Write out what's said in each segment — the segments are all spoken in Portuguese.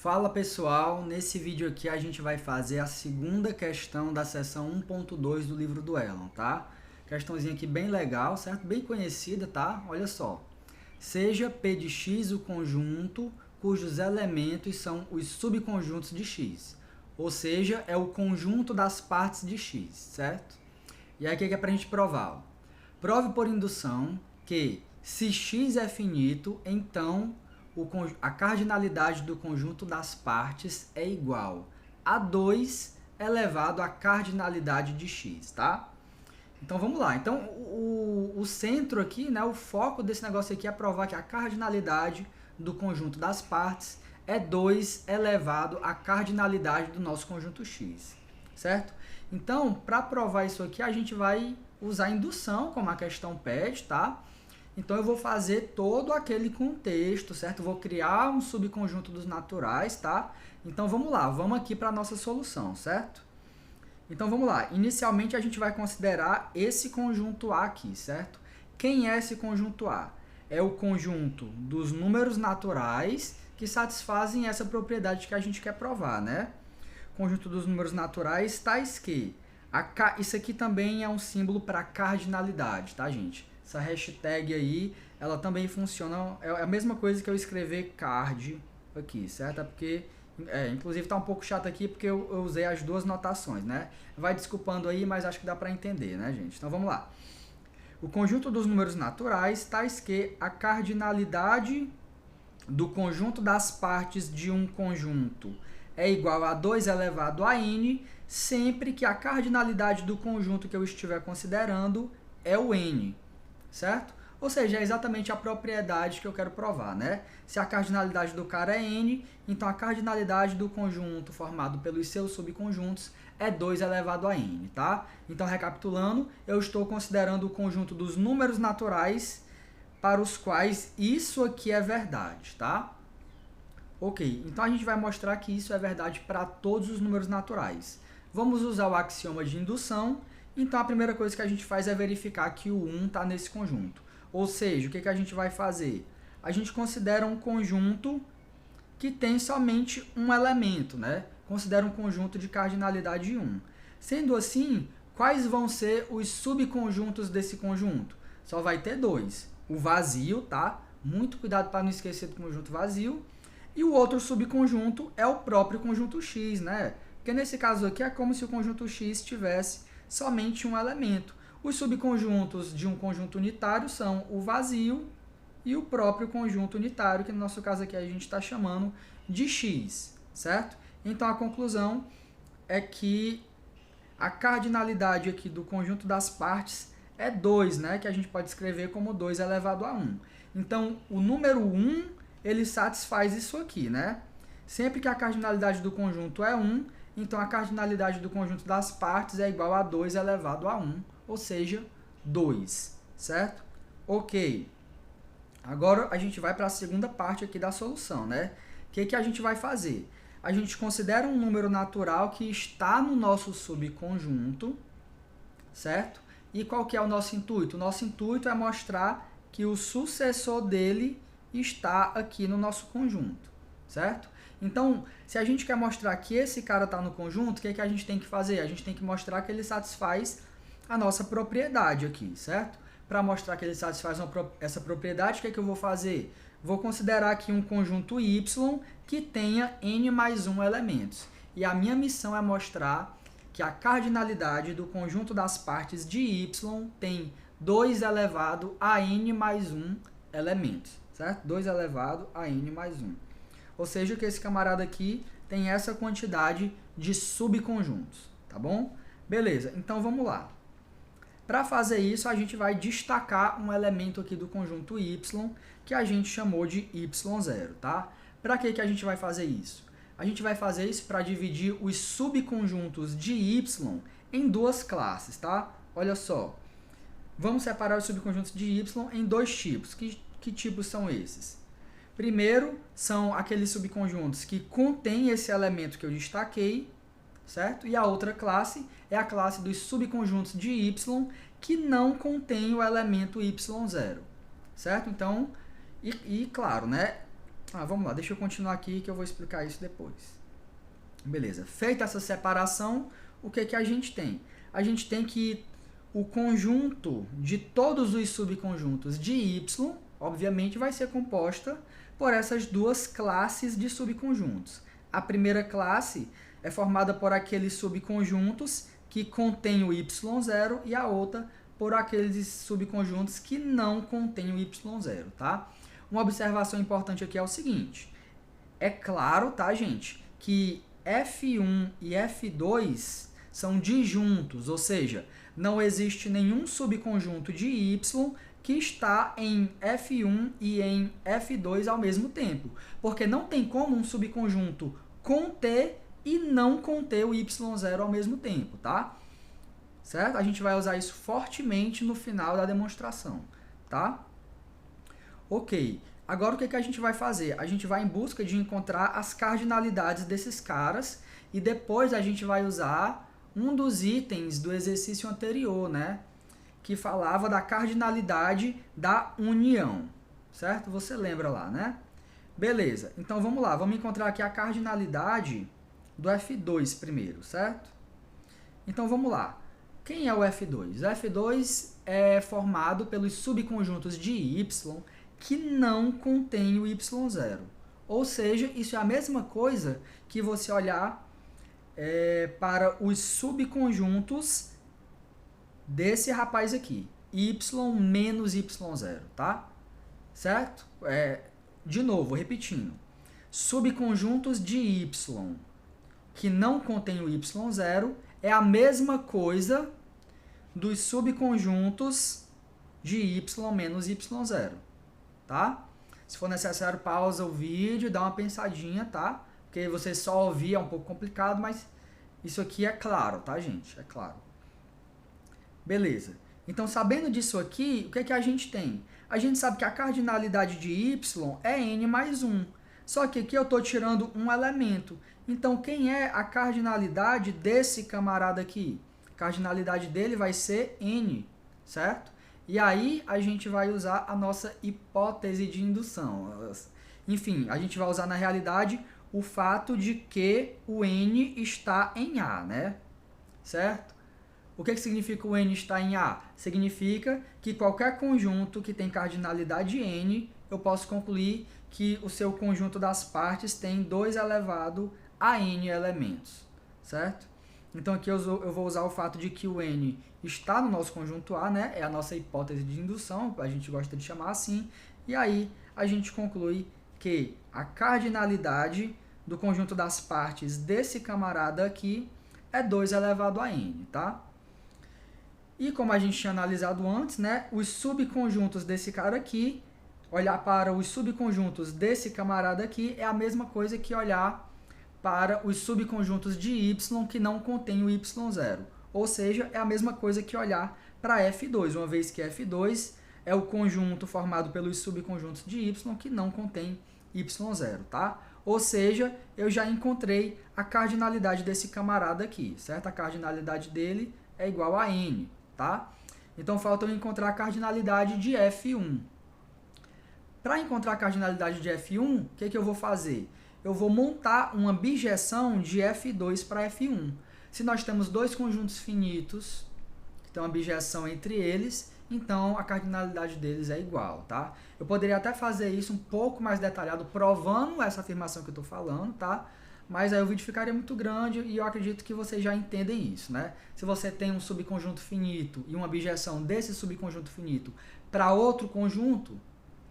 Fala pessoal, nesse vídeo aqui a gente vai fazer a segunda questão da seção 1.2 do livro do Elon, tá? Questãozinha aqui bem legal, certo? Bem conhecida, tá? Olha só. Seja P de x o conjunto cujos elementos são os subconjuntos de x. Ou seja, é o conjunto das partes de x, certo? E aí o que é pra gente provar? Ó? Prove por indução que se x é finito, então a cardinalidade do conjunto das partes é igual a 2 elevado à cardinalidade de x, tá? Então vamos lá. Então o centro aqui, né, o foco desse negócio aqui é provar que a cardinalidade do conjunto das partes é 2 elevado à cardinalidade do nosso conjunto x, certo? Então, para provar isso aqui, a gente vai usar indução, como a questão pede, tá? Então, eu vou fazer todo aquele contexto, certo? Vou criar um subconjunto dos naturais, tá? Então, vamos lá. Vamos aqui para a nossa solução, certo? Então, vamos lá. Inicialmente, a gente vai considerar esse conjunto A aqui, certo? Quem é esse conjunto A? É o conjunto dos números naturais que satisfazem essa propriedade que a gente quer provar, né? Conjunto dos números naturais, tais que... Isso aqui também é um símbolo para cardinalidade, tá, gente? Essa hashtag aí, ela também funciona, é a mesma coisa que eu escrever card aqui, certo? É porque, inclusive tá um pouco chato aqui porque eu usei as duas notações, né? Vai desculpando aí, mas acho que dá para entender, né, gente? Então vamos lá. O conjunto dos números naturais, tais que a cardinalidade do conjunto das partes de um conjunto é igual a 2 elevado a n, sempre que a cardinalidade do conjunto que eu estiver considerando é o n. Certo? Ou seja, é exatamente a propriedade que eu quero provar, né? Se a cardinalidade do cara é n, então a cardinalidade do conjunto formado pelos seus subconjuntos é 2 elevado a n, tá? Então, recapitulando, eu estou considerando o conjunto dos números naturais para os quais isso aqui é verdade, tá? Ok, então a gente vai mostrar que isso é verdade para todos os números naturais. Vamos usar o axioma de indução. Então, a primeira coisa que a gente faz é verificar que o 1 está nesse conjunto. Ou seja, o que a gente vai fazer? A gente considera um conjunto que tem somente um elemento, né? Considera um conjunto de cardinalidade 1. Sendo assim, quais vão ser os subconjuntos desse conjunto? Só vai ter dois. O vazio, tá? Muito cuidado para não esquecer do conjunto vazio. E o outro subconjunto é o próprio conjunto x, né? Porque nesse caso aqui é como se o conjunto x tivesse somente um elemento. Os subconjuntos de um conjunto unitário são o vazio e o próprio conjunto unitário, que no nosso caso aqui a gente está chamando de x, certo? Então, a conclusão é que a cardinalidade aqui do conjunto das partes é 2, né? Que a gente pode escrever como 2 elevado a 1. Então, o número 1, ele satisfaz isso aqui, né? Sempre que a cardinalidade do conjunto é 1, então a cardinalidade do conjunto das partes é igual a 2 elevado a 1, ou seja, 2, certo? Ok. Agora a gente vai para a segunda parte aqui da solução, né? O que a gente vai fazer? A gente considera um número natural que está no nosso subconjunto, certo? E qual que é o nosso intuito? O nosso intuito é mostrar que o sucessor dele está aqui no nosso conjunto, certo? Então, se a gente quer mostrar que esse cara está no conjunto, o que a gente tem que fazer? A gente tem que mostrar que ele satisfaz a nossa propriedade aqui, certo? Para mostrar que ele satisfaz essa propriedade, o que eu vou fazer? Vou considerar aqui um conjunto y que tenha n mais 1 elementos. E a minha missão é mostrar que a cardinalidade do conjunto das partes de y tem 2 elevado a n mais 1 elementos, certo? 2 elevado a n mais 1. Ou seja, que esse camarada aqui tem essa quantidade de subconjuntos, tá bom? Beleza, então vamos lá. Para fazer isso, a gente vai destacar um elemento aqui do conjunto y, que a gente chamou de y0, tá? Para que a gente vai fazer isso? A gente vai fazer isso para dividir os subconjuntos de y em duas classes, tá? Olha só, vamos separar os subconjuntos de y em dois tipos. Que tipos são esses? Primeiro, são aqueles subconjuntos que contêm esse elemento que eu destaquei, certo? E a outra classe é a classe dos subconjuntos de y que não contém o elemento y0, certo? Então, claro, né? Vamos lá, deixa eu continuar aqui que eu vou explicar isso depois. Beleza, feita essa separação, o que a gente tem? A gente tem que o conjunto de todos os subconjuntos de y, obviamente, vai ser composta por essas duas classes de subconjuntos. A primeira classe é formada por aqueles subconjuntos que contêm o y0 e a outra por aqueles subconjuntos que não contêm o y0, tá? Uma observação importante aqui é o seguinte, é claro, tá, gente, que F1 e F2 são disjuntos, ou seja, não existe nenhum subconjunto de y que está em F1 e em F2 ao mesmo tempo, porque não tem como um subconjunto conter e não conter o y0 ao mesmo tempo, tá? Certo? A gente vai usar isso fortemente no final da demonstração, tá? Ok. Agora o que a gente vai fazer? A gente vai em busca de encontrar as cardinalidades desses caras e depois a gente vai usar um dos itens do exercício anterior, né? Que falava da cardinalidade da união, certo? Você lembra lá, né? Beleza, então vamos lá, vamos encontrar aqui a cardinalidade do F2 primeiro, certo? Então vamos lá, quem é o F2? O F2 é formado pelos subconjuntos de y que não contém o y0. Ou seja, isso é a mesma coisa que você olhar para os subconjuntos desse rapaz aqui, y menos y0, tá? Certo? De novo, repetindo. Subconjuntos de y que não contém o y0 é a mesma coisa dos subconjuntos de y menos y0, tá? Se for necessário, pausa o vídeo, dá uma pensadinha, tá? Porque você só ouvir é um pouco complicado, mas isso aqui é claro, tá, gente? É claro. Beleza. Então, sabendo disso aqui, o que a gente tem? A gente sabe que a cardinalidade de y é n mais 1. Só que aqui eu estou tirando um elemento. Então, quem é a cardinalidade desse camarada aqui? A cardinalidade dele vai ser n, certo? E aí, a gente vai usar a nossa hipótese de indução. Enfim, a gente vai usar na realidade o fato de que o n está em A, né? Certo? O que significa o n está em A? Significa que qualquer conjunto que tem cardinalidade n, eu posso concluir que o seu conjunto das partes tem 2 elevado a n elementos, certo? Então aqui eu vou usar o fato de que o n está no nosso conjunto A, né? É a nossa hipótese de indução, a gente gosta de chamar assim, e aí a gente conclui que a cardinalidade do conjunto das partes desse camarada aqui é 2 elevado a n, tá? E como a gente tinha analisado antes, né, os subconjuntos desse cara aqui, olhar para os subconjuntos desse camarada aqui é a mesma coisa que olhar para os subconjuntos de y que não contém o y0. Ou seja, é a mesma coisa que olhar para F2, uma vez que F2 é o conjunto formado pelos subconjuntos de y que não contém y0, tá? Ou seja, eu já encontrei a cardinalidade desse camarada aqui, certo? A cardinalidade dele é igual a n, tá? Então, falta eu encontrar a cardinalidade de F1. Para encontrar a cardinalidade de F1, o que eu vou fazer? Eu vou montar uma bijeção de F2 para F1. Se nós temos dois conjuntos finitos, que tem uma bijeção entre eles, então a cardinalidade deles é igual, tá? Eu poderia até fazer isso um pouco mais detalhado, provando essa afirmação que eu estou falando, tá? Mas aí o vídeo ficaria muito grande e eu acredito que vocês já entendem isso, né? Se você tem um subconjunto finito e uma bijeção desse subconjunto finito para outro conjunto,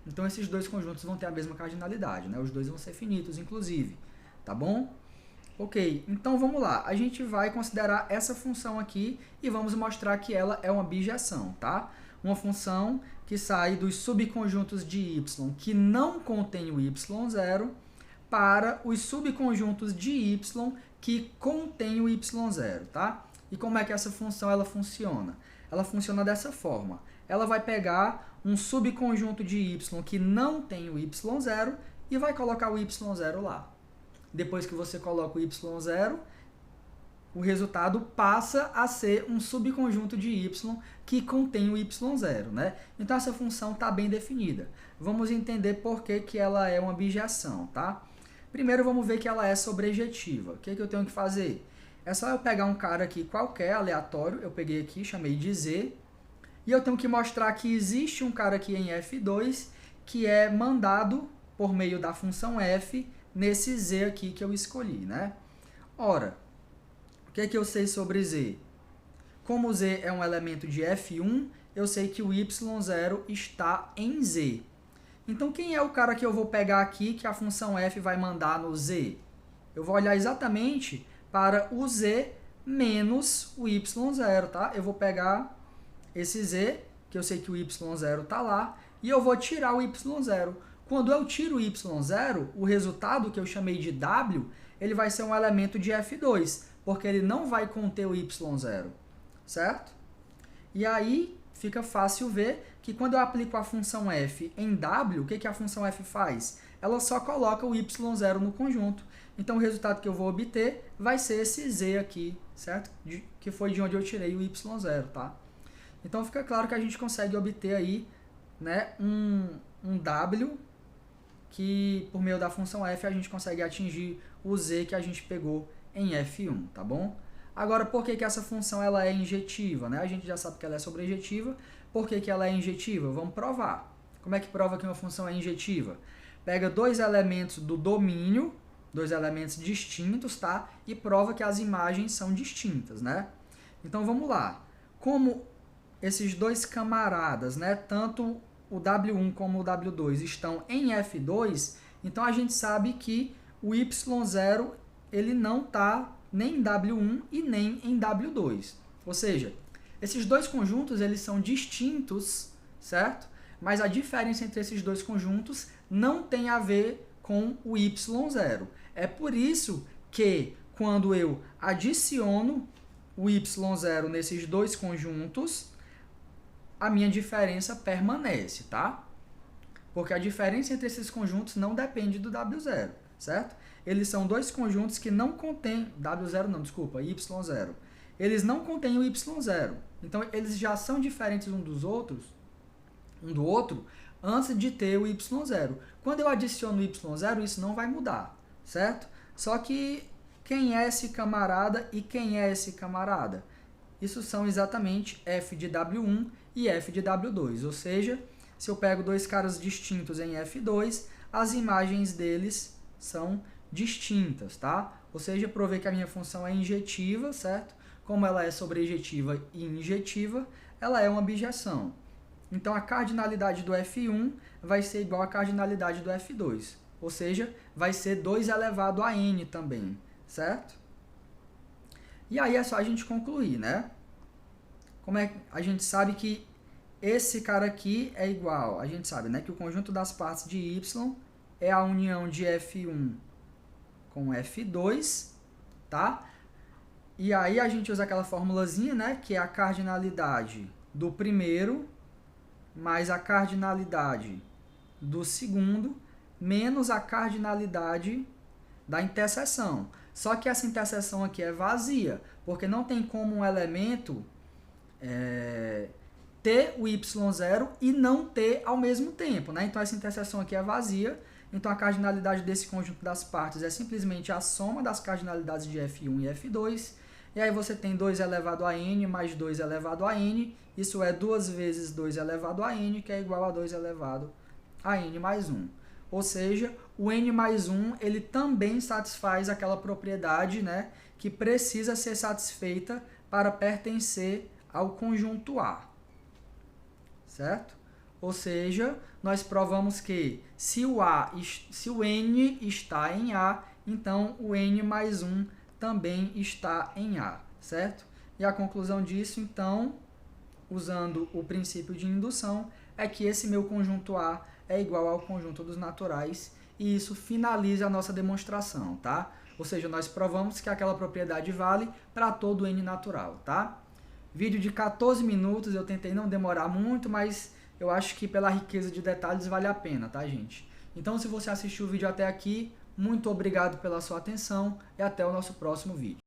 então esses dois conjuntos vão ter a mesma cardinalidade, né? Os dois vão ser finitos, inclusive, tá bom? Ok, então vamos lá. A gente vai considerar essa função aqui e vamos mostrar que ela é uma bijeção, tá? Uma função que sai dos subconjuntos de y que não contém o y0 para os subconjuntos de y que contém o y0, tá? E como é que essa função ela funciona? Ela funciona dessa forma. Ela vai pegar um subconjunto de y que não tem o y0 e vai colocar o y0 lá. Depois que você coloca o y0, o resultado passa a ser um subconjunto de y que contém o y0, né? Então, essa função está bem definida. Vamos entender por que ela é uma bijeção, tá? Primeiro, vamos ver que ela é sobrejetiva. O que eu tenho que fazer? É só eu pegar um cara aqui qualquer, aleatório, eu peguei aqui, chamei de z, e eu tenho que mostrar que existe um cara aqui em f2 que é mandado por meio da função f nesse z aqui que eu escolhi, né? Ora, o que eu sei sobre z? Como z é um elemento de f1, eu sei que o y0 está em z. Então, quem é o cara que eu vou pegar aqui que a função f vai mandar no z? Eu vou olhar exatamente para o z menos o y0, tá? Eu vou pegar esse z, que eu sei que o y0 está lá, e eu vou tirar o y0. Quando eu tiro o y0, o resultado que eu chamei de w, ele vai ser um elemento de f2, porque ele não vai conter o y0, certo? E aí fica fácil ver que quando eu aplico a função f em w, o que a função f faz? Ela só coloca o y0 no conjunto. Então, o resultado que eu vou obter vai ser esse z aqui, certo? Que foi de onde eu tirei o y0, tá? Então, fica claro que a gente consegue obter aí, né, um w que, por meio da função f, a gente consegue atingir o z que a gente pegou em f1, tá bom? Agora, por que essa função ela é injetiva, né? A gente já sabe que ela é sobrejetiva. Por que ela é injetiva? Vamos provar. Como é que prova que uma função é injetiva? Pega dois elementos do domínio, dois elementos distintos, tá? E prova que as imagens são distintas, né? Então, vamos lá. Como esses dois camaradas, né, tanto o W1 como o W2 estão em F2, então a gente sabe que o Y0 ele não está nem em W1 e nem em W2. Ou seja, esses dois conjuntos eles são distintos, certo? Mas a diferença entre esses dois conjuntos não tem a ver com o Y0. É por isso que quando eu adiciono o Y0 nesses dois conjuntos, a minha diferença permanece, tá? Porque a diferença entre esses conjuntos não depende do W0, certo? Eles são dois conjuntos que não contêm... W0 não, desculpa, Y0. Eles não contêm o Y0. Então, eles já são diferentes um do outro, antes de ter o Y0. Quando eu adiciono o Y0, isso não vai mudar, certo? Só que quem é esse camarada e quem é esse camarada? Isso são exatamente f de W1 e f de W2. Ou seja, se eu pego dois caras distintos em F2, as imagens deles são distintas, tá? Ou seja, provei que a minha função é injetiva, certo? Como ela é sobrejetiva e injetiva, ela é uma bijeção. Então, a cardinalidade do F1 vai ser igual à cardinalidade do F2. Ou seja, vai ser 2 elevado a n também, certo? E aí é só a gente concluir, né? Como é que a gente sabe que esse cara aqui é igual? A gente sabe, né, que o conjunto das partes de y é a união de F1 com F2, tá? E aí a gente usa aquela formulazinha, né, que é a cardinalidade do primeiro mais a cardinalidade do segundo menos a cardinalidade da interseção. Só que essa interseção aqui é vazia, porque não tem como um elemento ter o y0 e não ter ao mesmo tempo, né? Então, essa interseção aqui é vazia. Então, a cardinalidade desse conjunto das partes é simplesmente a soma das cardinalidades de F1 e F2. E aí você tem 2 elevado a n mais 2 elevado a n. Isso é 2 vezes 2 elevado a n, que é igual a 2 elevado a n mais 1. Ou seja, o n mais 1 ele também satisfaz aquela propriedade, né, que precisa ser satisfeita para pertencer ao conjunto A. Certo? Ou seja, nós provamos que se o n está em A, então o n mais 1 também está em A, certo? E a conclusão disso, então, usando o princípio de indução, é que esse meu conjunto A é igual ao conjunto dos naturais, e isso finaliza a nossa demonstração, tá? Ou seja, nós provamos que aquela propriedade vale para todo n natural, tá? Vídeo de 14 minutos, eu tentei não demorar muito, mas eu acho que pela riqueza de detalhes vale a pena, tá, gente? Então, se você assistiu o vídeo até aqui, muito obrigado pela sua atenção e até o nosso próximo vídeo.